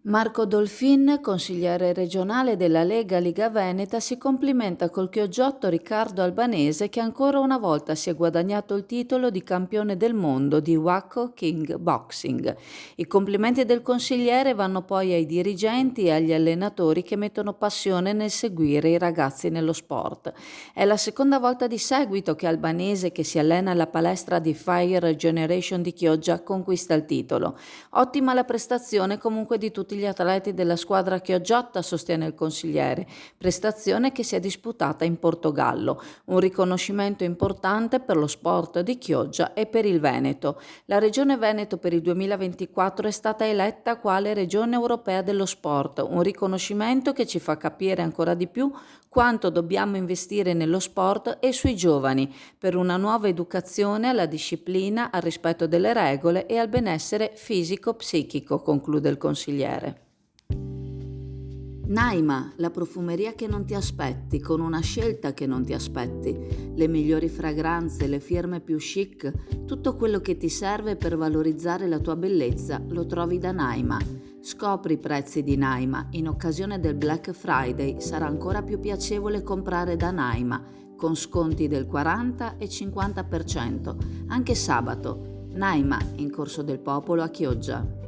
Marco Dolfin, consigliere regionale della Lega Veneta, si complimenta col chioggiotto Riccardo Albanese che ancora una volta si è guadagnato il titolo di campione del mondo di Waco King Boxing. I complimenti del consigliere vanno poi ai dirigenti e agli allenatori che mettono passione nel seguire i ragazzi nello sport. È la seconda volta di seguito che Albanese, che si allena alla palestra di Fire Generation di Chioggia, conquista il titolo. Ottima la prestazione comunque di tutti gli atleti della squadra chioggiota, sostiene il consigliere, prestazione che si è disputata in Portogallo, un riconoscimento importante per lo sport di Chioggia e per il Veneto. La Regione Veneto per il 2024 è stata eletta quale Regione Europea dello Sport, un riconoscimento che ci fa capire ancora di più quanto dobbiamo investire nello sport e sui giovani, per una nuova educazione alla disciplina, al rispetto delle regole e al benessere fisico-psichico, conclude il consigliere. Naima, la profumeria che non ti aspetti, con una scelta che non ti aspetti, le migliori fragranze, le firme più chic, tutto quello che ti serve per valorizzare la tua bellezza lo trovi da Naima. Scopri i prezzi di Naima, in occasione del Black Friday sarà ancora più piacevole comprare da Naima, con sconti del 40 e 50%, anche sabato. Naima, in Corso del Popolo a Chioggia.